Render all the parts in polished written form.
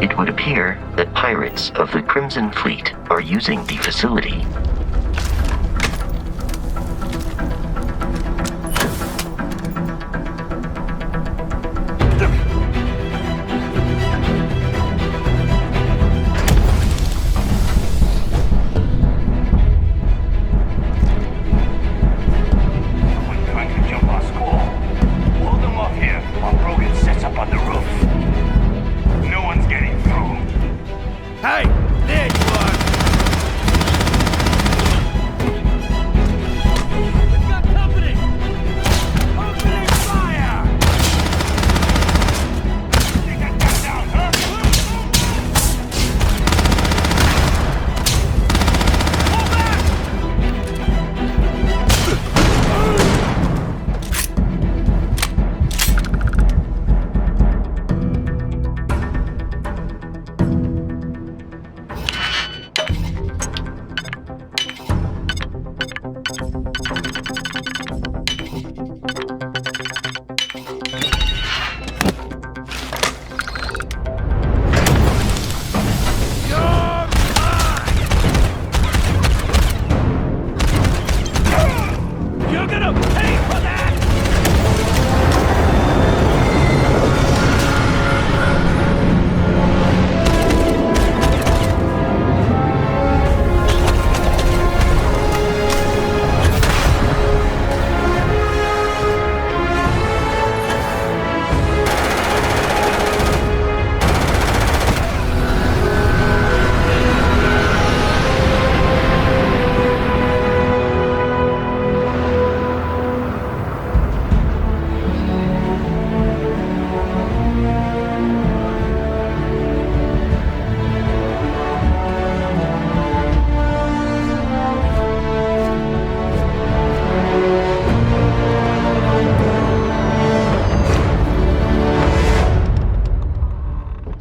It would appear that pirates of the Crimson Fleet are using the facility.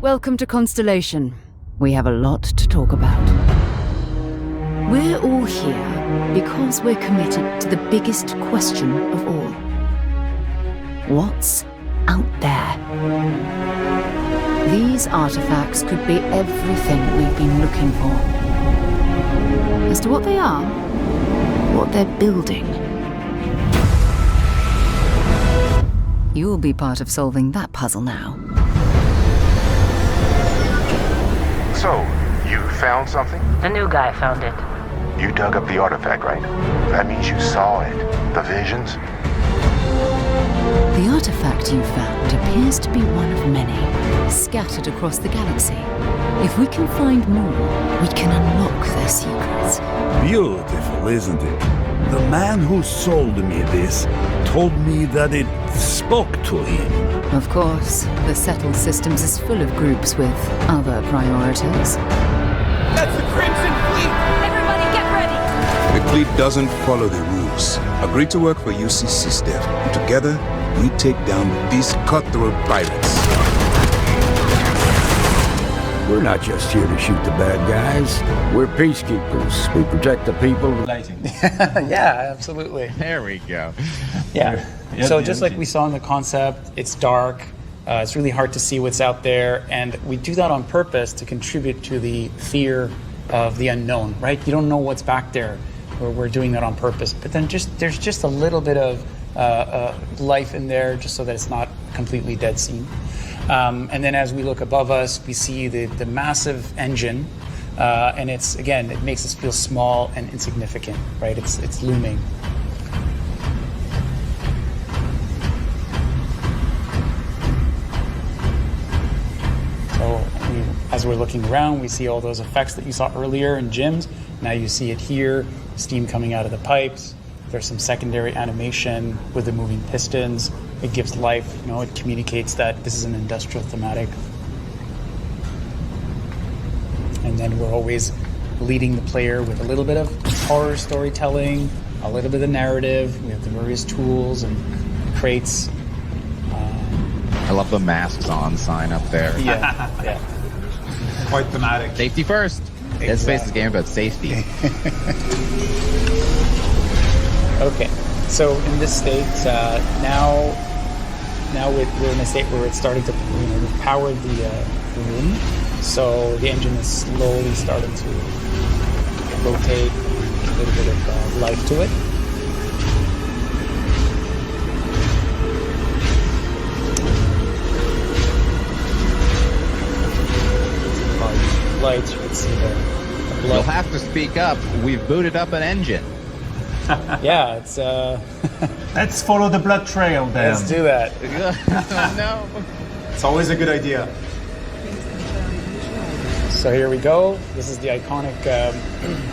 Welcome to Constellation. We have a lot to talk about. We're all here because we're committed to the biggest question of all. What's out there? These artifacts could be everything we've been looking for. As to what they are, what they're building, you'll be part of solving that puzzle now. So, you found something? The new guy found it. You dug up the artifact, right? That means you saw it. The visions? The artifact you found appears to be one of many, scattered across the galaxy. If we can find more, we can unlock their secrets. Beautiful, isn't it? The man who sold me this told me that it spoke to him. Of course, the Settled Systems is full of groups with other priorities. That's the Crimson Fleet! Everybody get ready! The fleet doesn't follow the rules. Agree to work for UCC, Steph. Together, we take down these cutthroat pirates. We're not just here to shoot the bad guys. We're peacekeepers. We protect the people. Lighting. Yeah, absolutely. There we go. Yeah. So just like we saw in the concept, it's dark. It's really hard to see what's out there, and we do that on purpose to contribute to the fear of the unknown, right? You don't know what's back there. We're doing that on purpose. But then there's just a little bit of life in there, just so that it's not completely dead scene. And then as we look above us, we see the massive engine, and it makes us feel small and insignificant, right? It's looming. So as we're looking around, we see all those effects that you saw earlier in gyms. Now you see it here, steam coming out of the pipes. There's some secondary animation with the moving pistons. It gives life, it communicates that this is an industrial thematic. And then we're always leading the player with a little bit of horror storytelling, a little bit of narrative. We have the various tools and crates. I love the masks on sign up there. Yeah. Quite thematic. Safety first. Exactly. Dead Space is a game about safety. Okay, so in this state, now we're in a state where it's starting to, we've powered the room. So the engine is slowly starting to rotate, a little bit of life to it. Lights, you can see the blood. You'll have to speak up. We've booted up an engine. Yeah, it's Let's follow the blood trail then. let's do that. Oh, no. It's always a good idea. So here we go. This is the iconic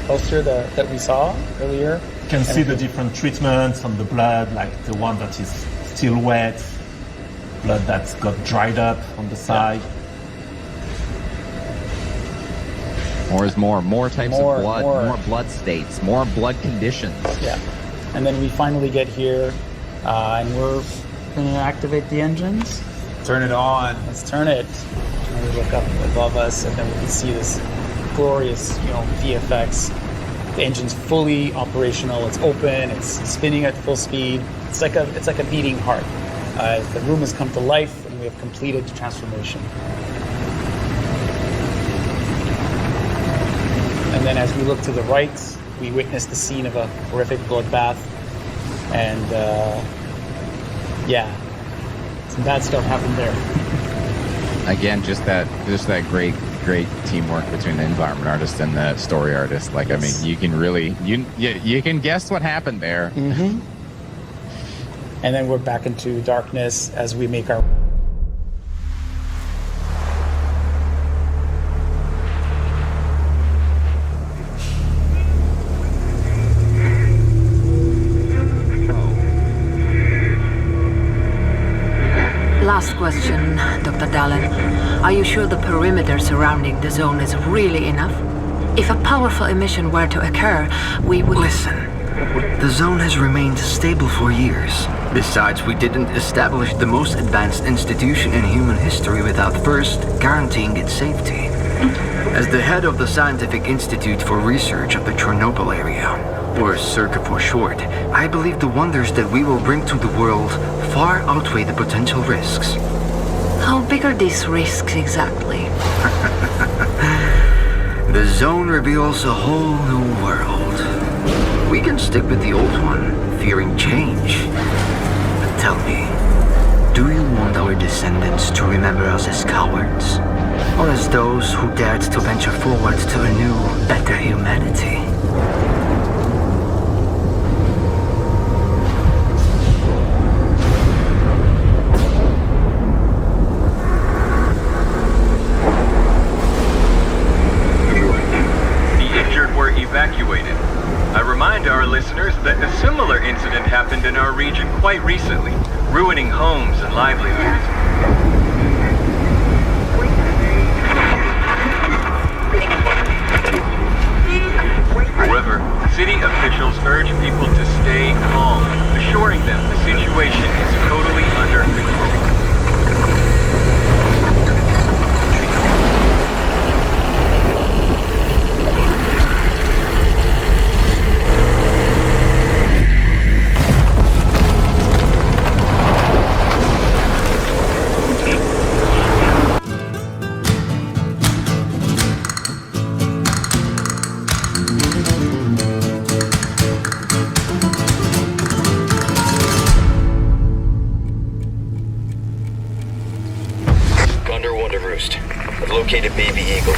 poster that we saw earlier. You can see the different treatments on the blood, like the one that is still wet, blood that's got dried up on the side. More is more. More types More, of blood. more. More blood states. More blood conditions. Yeah. And then we finally get here, and we're going to activate the engines. Turn it on. Let's turn it. And we look up above us, and then we can see this glorious, VFX. The engine's fully operational. It's open. It's spinning at full speed. It's like a beating heart. The room has come to life, and we have completed the transformation. And then as we look to the right, we witness the scene of a horrific bloodbath. And some bad stuff happened there. Again, just that great teamwork between the environment artist and the story artist. Like, yes. I mean, you can really you can guess what happened there. Mm-hmm. And then we're back into darkness as we make our Last question, Dr. Dallin. Are you sure the perimeter surrounding the zone is really enough? If a powerful emission were to occur, we would... Listen, the zone has remained stable for years. Besides, we didn't establish the most advanced institution in human history without first guaranteeing its safety. As the head of the Scientific Institute for Research of the Chernobyl area, or CIRCA for short, I believe the wonders that we will bring to the world far outweigh the potential risks. How big are these risks exactly? The zone reveals a whole new world. We can stick with the old one, fearing change. But tell me, do you want our descendants to remember us as cowards? Or as those who dared to venture forward to a new, better humanity? Evacuated. I remind our listeners that a similar incident happened in our region quite recently, ruining homes and livelihoods. However, city officials urge people to stay calm, assuring them the situation is totally under control. Located Baby Eagle.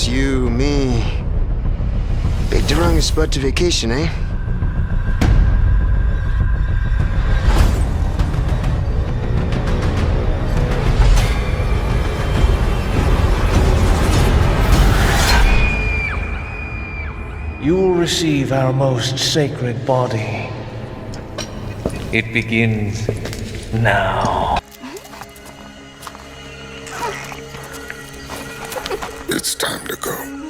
You, me. Big Durang spot to vacation, eh? You will receive our most sacred body. It begins now. It's time to go.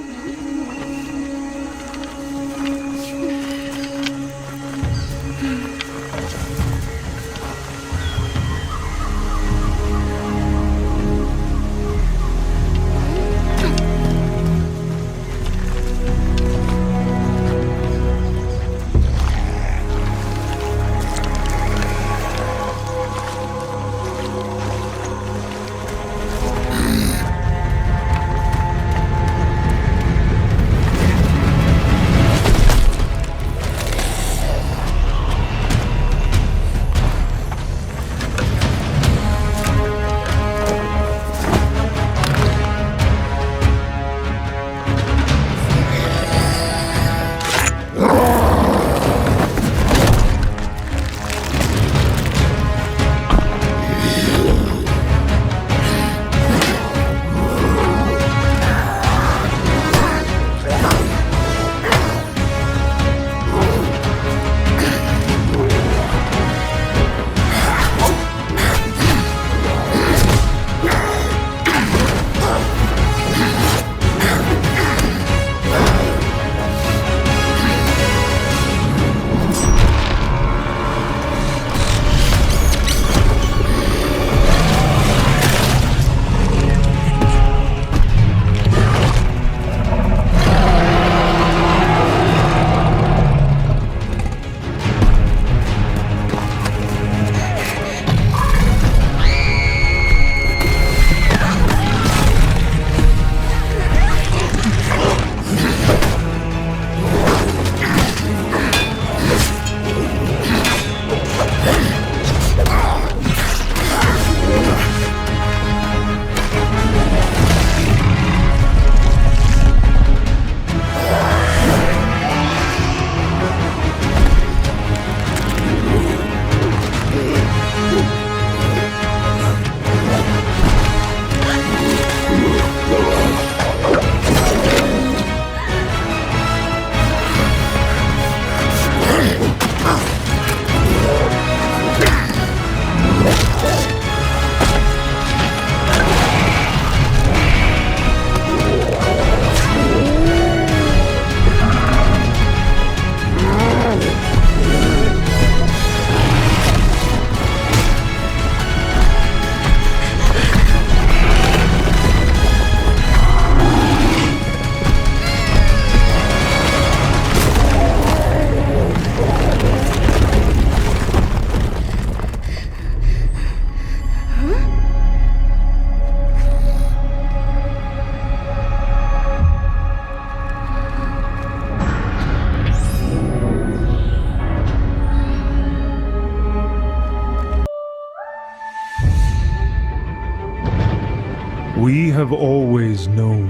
We have always known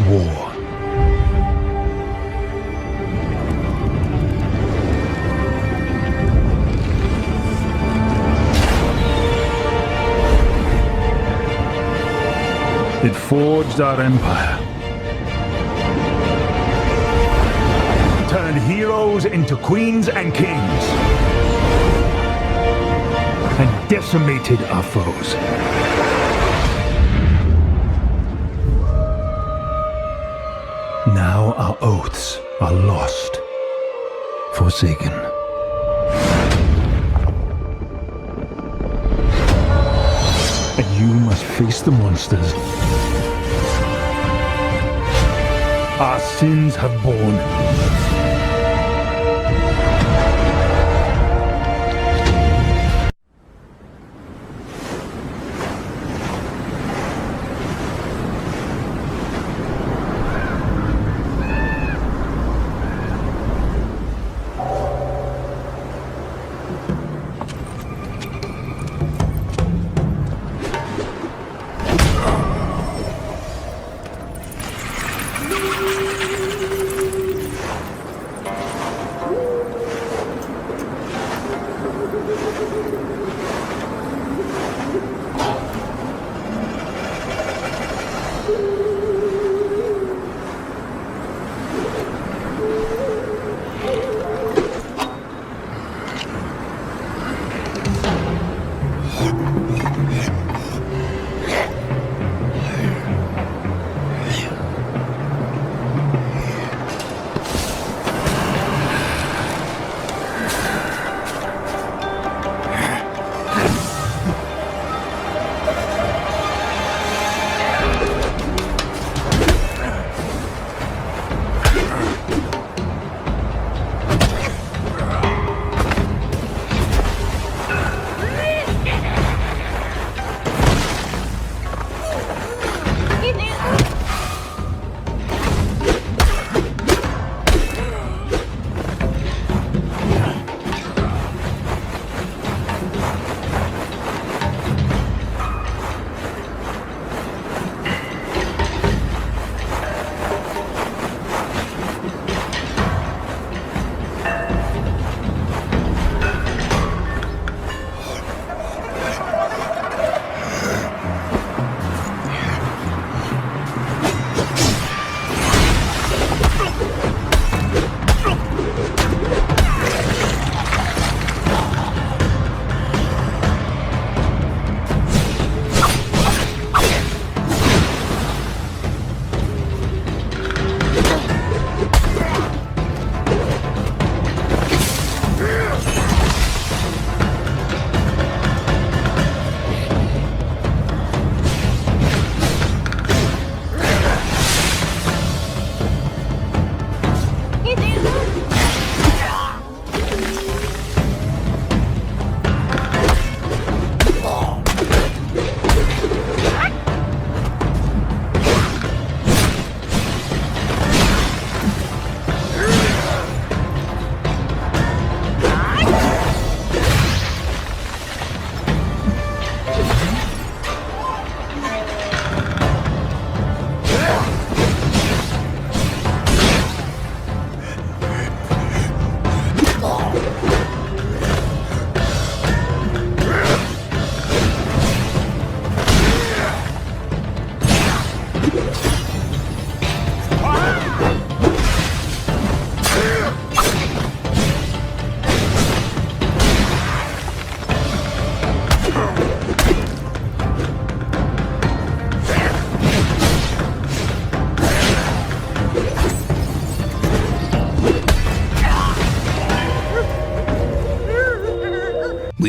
war. It forged our empire. Turned heroes into queens and kings. And decimated our foes. Now our oaths are lost, forsaken. And you must face the monsters our sins have borne.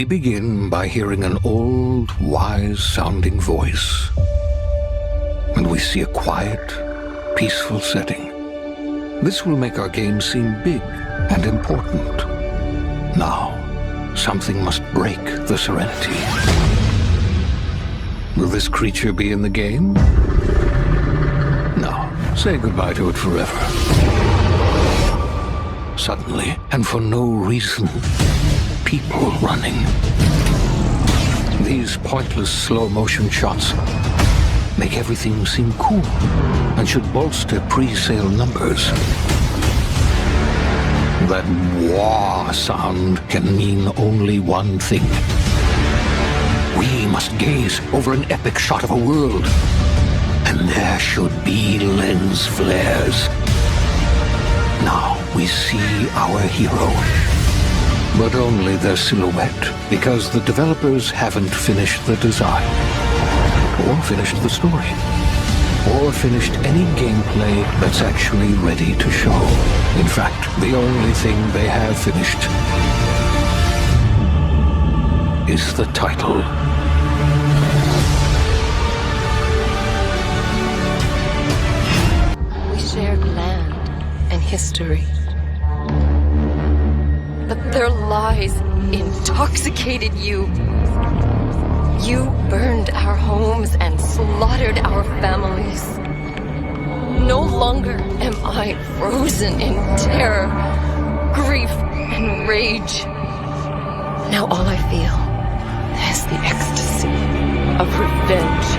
We begin by hearing an old, wise-sounding voice. And we see a quiet, peaceful setting. This will make our game seem big and important. Now, something must break the serenity. Will this creature be in the game? No. Say goodbye to it forever. Suddenly, and for no reason, people running. These pointless slow-motion shots make everything seem cool and should bolster pre-sale numbers. That wah sound can mean only one thing. We must gaze over an epic shot of a world, and there should be lens flares. Now we see our hero, but only their silhouette, because the developers haven't finished the design, or finished the story, or finished any gameplay that's actually ready to show. In fact, the only thing they have finished is the title. We shared land and history. But their lies intoxicated you. You burned our homes and slaughtered our families. No longer am I frozen in terror, grief, and rage. Now all I feel is the ecstasy of revenge.